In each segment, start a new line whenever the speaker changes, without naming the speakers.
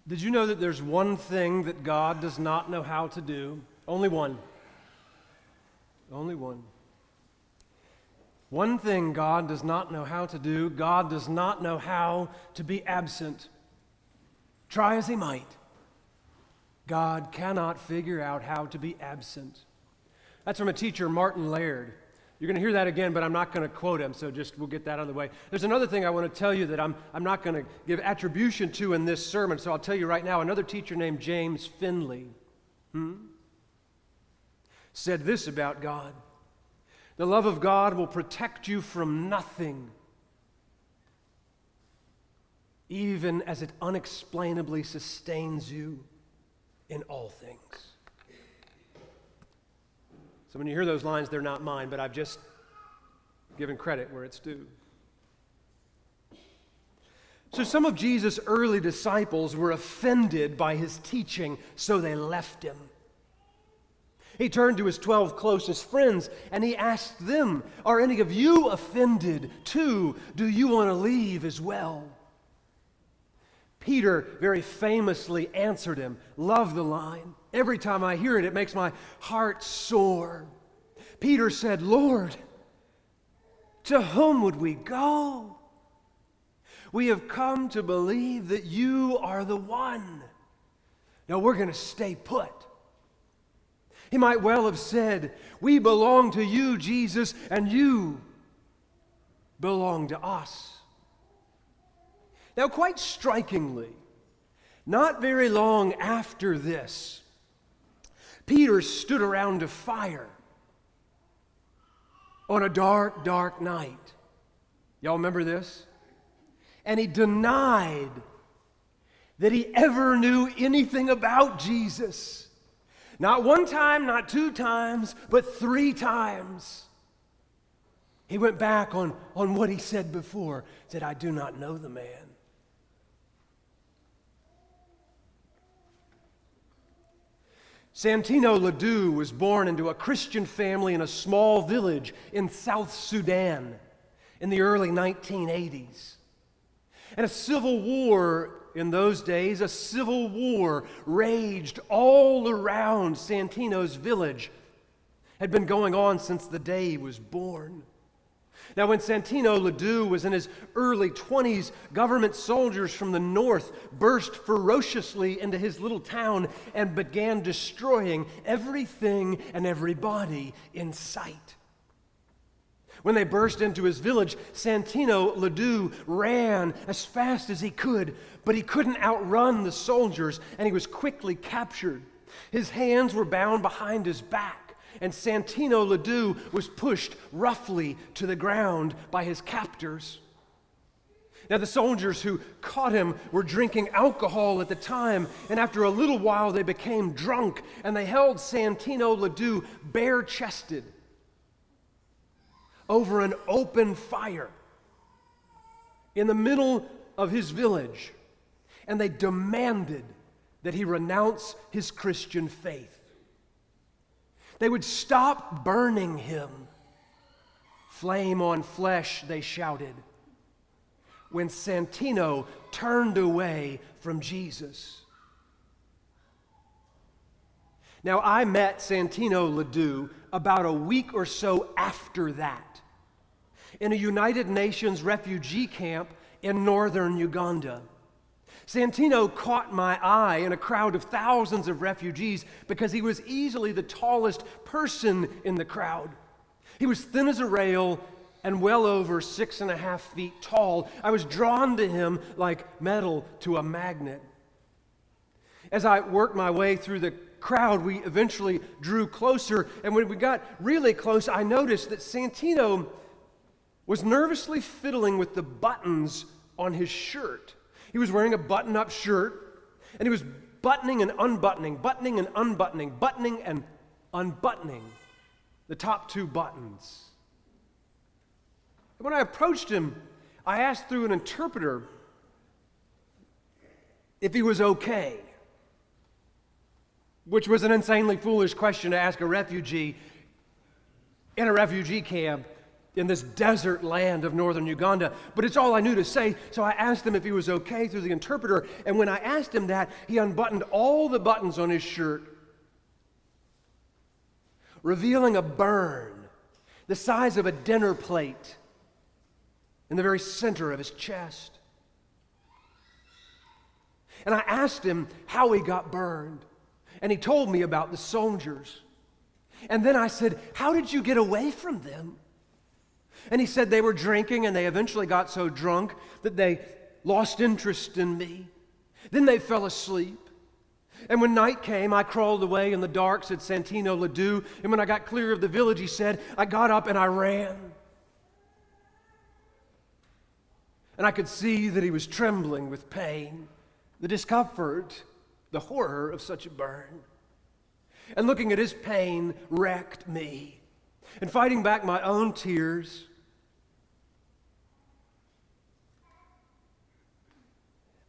Did you know that there's one thing that God does not know how to do? Only one. Only one. One thing God does not know how to do. God does not know how to be absent. Try as he might, God cannot figure out how to be absent. That's from a teacher, Martin Laird. You're going to hear that again, but I'm not going to quote him, so we'll get that out of the way. There's another thing I want to tell you that I'm not going to give attribution to in this sermon, so I'll tell you right now. Another teacher named James Finley said this about God. The love of God will protect you from nothing, even as it unexplainably sustains you in all things. So when you hear those lines, they're not mine, but I've just given credit where it's due. So some of Jesus' early disciples were offended by his teaching, so they left him. He turned to his 12 closest friends and he asked them, "Are any of you offended too? Do you want to leave as well?" Peter very famously answered him. Love the line. Every time I hear it, it makes my heart soar. Peter said, "Lord, to whom would we go? We have come to believe that you are the one. Now we're going to stay put." He might well have said, "We belong to you, Jesus, and you belong to us." Now, quite strikingly, not very long after this, Peter stood around a fire on a dark, dark night. Y'all remember this? And he denied that he ever knew anything about Jesus. Not one time, not two times, but 3 times. He went back on what he said before. Said, "I do not know the man." Santino Ladu was born into a Christian family in a small village in South Sudan in the early 1980s. And a civil war in those days, a civil war raged all around Santino's village. Had been going on since the day he was born. Now, when Santino Ladu was in his early 20s, government soldiers from the north burst ferociously into his little town and began destroying everything and everybody in sight. When they burst into his village, Santino Ladu ran as fast as he could, but he couldn't outrun the soldiers, and he was quickly captured. His hands were bound behind his back, and Santino Ladu was pushed roughly to the ground by his captors. Now, the soldiers who caught him were drinking alcohol at the time, and after a little while they became drunk, and they held Santino Ladu bare-chested over an open fire in the middle of his village, and they demanded that he renounce his Christian faith. They would stop burning him. "Flame on flesh," they shouted, when Santino turned away from Jesus. Now, I met Santino Ladu about a week or so after that in a United Nations refugee camp in northern Uganda. Santino caught my eye in a crowd of thousands of refugees because he was easily the tallest person in the crowd. He was thin as a rail and well over 6.5 feet tall. I was drawn to him like metal to a magnet. As I worked my way through the crowd, we eventually drew closer, and when we got really close, I noticed that Santino was nervously fiddling with the buttons on his shirt. He was wearing a button-up shirt, and he was buttoning and unbuttoning, buttoning and unbuttoning, buttoning and unbuttoning the top 2 buttons. And when I approached him, I asked through an interpreter if he was okay, which was an insanely foolish question to ask a refugee in a refugee camp in this desert land of northern Uganda, but it's all I knew to say, so I asked him if he was okay through the interpreter, and when I asked him that, he unbuttoned all the buttons on his shirt, revealing a burn the size of a dinner plate in the very center of his chest. And I asked him how he got burned, and he told me about the soldiers. And then I said, "How did you get away from them?" And he said they were drinking, and they eventually got so drunk that they lost interest in me. Then they fell asleep. And when night came, I crawled away in the dark, said Santino Ladu. And when I got clear of the village, he said, I got up and I ran. And I could see that he was trembling with pain, the discomfort, the horror of such a burn. And looking at his pain wrecked me. And fighting back my own tears,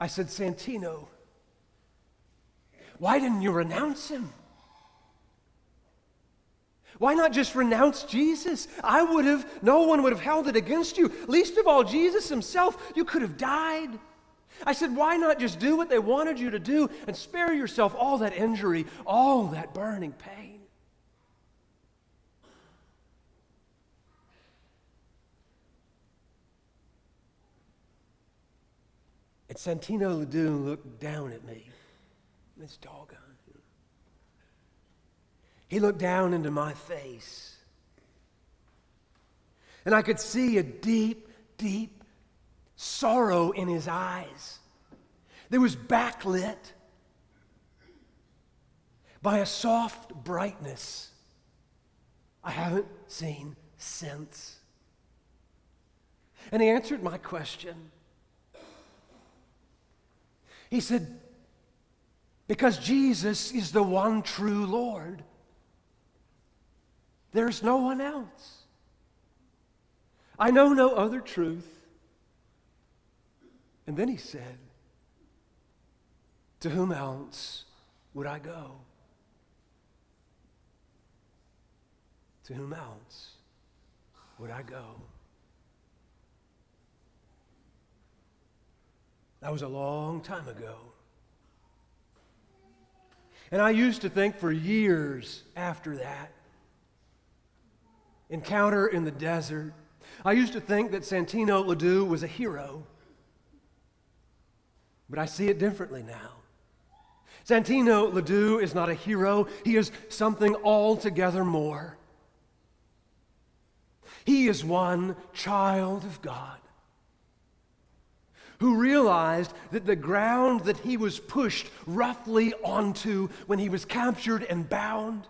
I said, Santino, why didn't you renounce him? Why not just renounce Jesus? No one would have held it against you. Least of all, Jesus himself. You could have died. I said, why not just do what they wanted you to do and spare yourself all that injury, all that burning pain? And Santino Ladu looked down at me. This doggone. He looked down into my face. And I could see a deep, deep sorrow in his eyes that was backlit by a soft brightness I haven't seen since. And he answered my question. He said, because Jesus is the one true Lord. There's no one else. I know no other truth. And then he said, to whom else would I go? To whom else would I go? That was a long time ago. And I used to think for years after that encounter in the desert, I used to think that Santino Ladu was a hero. But I see it differently now. Santino Ladu is not a hero. He is something altogether more. He is one child of God who realized that the ground that he was pushed roughly onto when he was captured and bound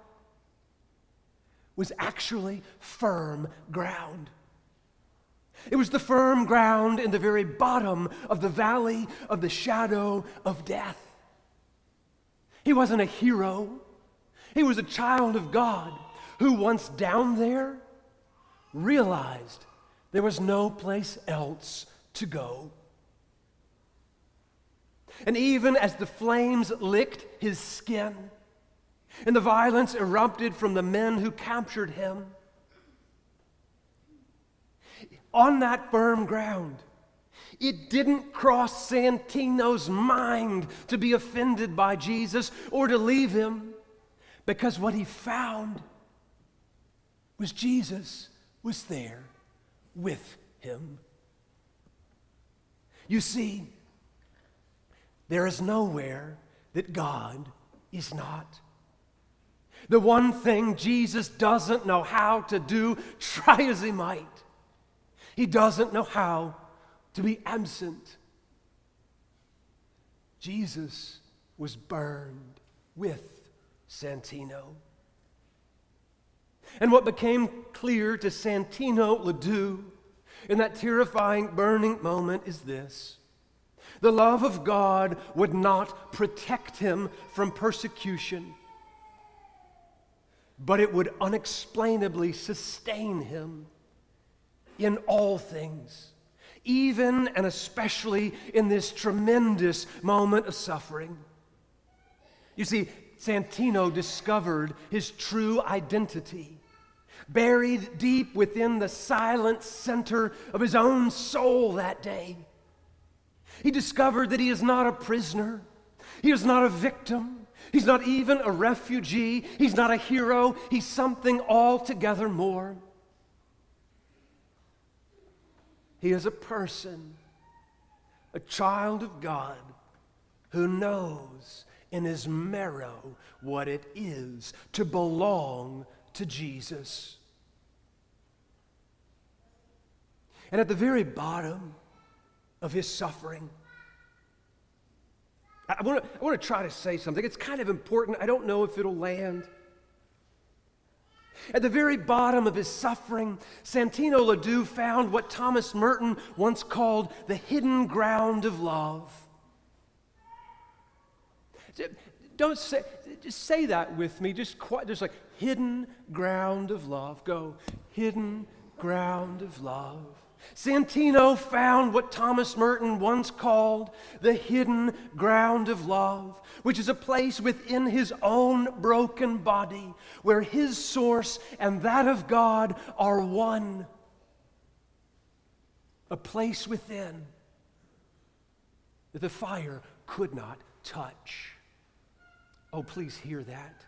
was actually firm ground. It was the firm ground in the very bottom of the valley of the shadow of death. He wasn't a hero. He was a child of God who, once down there, realized there was no place else to go. And even as the flames licked his skin and the violence erupted from the men who captured him, on that firm ground, it didn't cross Santino's mind to be offended by Jesus or to leave him, because what he found was Jesus was there with him. You see, there is nowhere that God is not. The one thing Jesus doesn't know how to do, try as he might, he doesn't know how to be absent. Jesus was burned with Santino. And what became clear to Santino Ladu in that terrifying burning moment is this. The love of God would not protect him from persecution, but it would unexplainably sustain him in all things, even and especially in this tremendous moment of suffering. You see, Santino discovered his true identity buried deep within the silent center of his own soul that day. He discovered that he is not a prisoner. He is not a victim. He's not even a refugee. He's not a hero. He's something altogether more. He is a person, a child of God, who knows in his marrow what it is to belong to Jesus. And at the very bottom of his suffering, I want to try to say something. It's kind of important. I don't know if it'll land. At the very bottom of his suffering, Santino Ladu found what Thomas Merton once called the hidden ground of love. Don't say, just say that with me. Just like hidden ground of love. Go, hidden ground of love. Santino found what Thomas Merton once called the hidden ground of love, which is a place within his own broken body where his source and that of God are one. A place within that the fire could not touch. Oh, please hear that.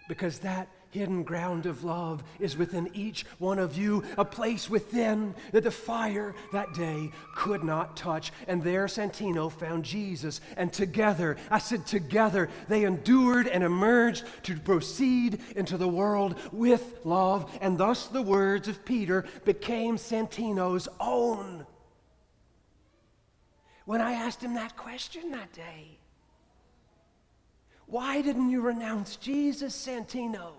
Because that hidden ground of love is within each one of you, a place within that the fire that day could not touch. And there Santino found Jesus, and together, I said together, they endured and emerged to proceed into the world with love, and thus the words of Peter became Santino's own. When I asked him that question that day, why didn't you renounce Jesus, Santino?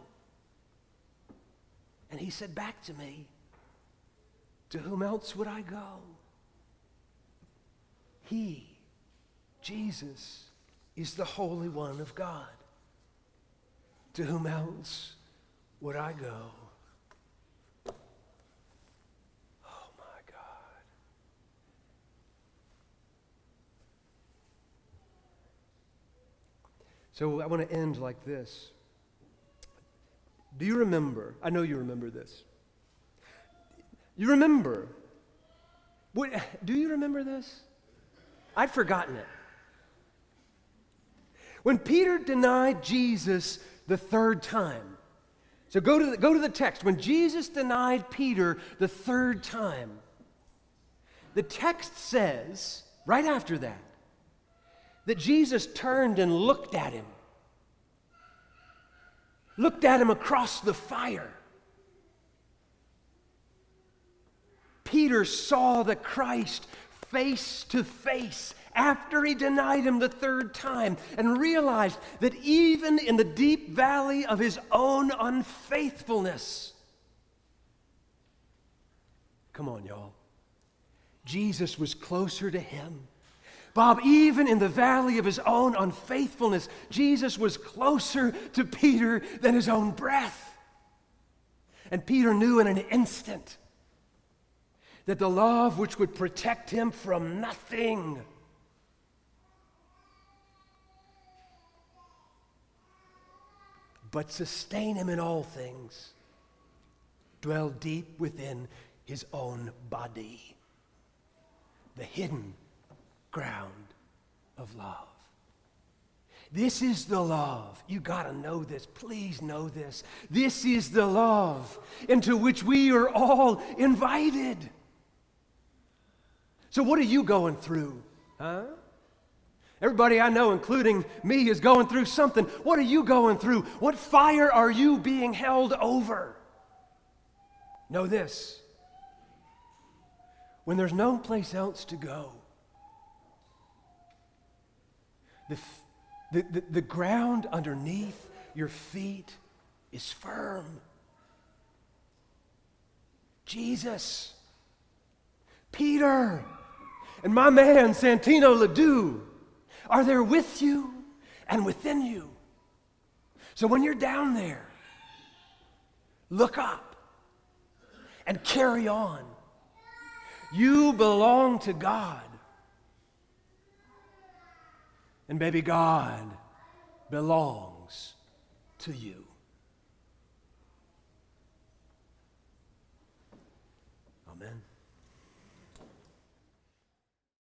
And he said back to me, to whom else would I go? He, Jesus, is the Holy One of God. To whom else would I go? Oh my God. So I want to end like this. Do you remember? I know you remember this. You remember. Do you remember this? I'd forgotten it. When Peter denied Jesus the third time. So go to the text. When Jesus denied Peter the third time, the text says, right after that Jesus turned and looked at him. Looked at him across the fire. Peter saw the Christ face to face after he denied him the third time and realized that even in the deep valley of his own unfaithfulness, come on, y'all, Jesus was closer to him. Bob, even in the valley of his own unfaithfulness, Jesus was closer to Peter than his own breath. And Peter knew in an instant that the love which would protect him from nothing but sustain him in all things dwelled deep within his own body. The hidden ground of love. This is the love. You got to know this. Please know this. This is the love into which we are all invited. So what are you going through? Huh? Everybody I know, including me, is going through something. What are you going through? What fire are you being held over? Know this. When there's no place else to go, the ground underneath your feet is firm. Jesus, Peter, and my man Santino Ladu are there with you and within you. So when you're down there, look up and carry on. You belong to God. And baby, God belongs to you.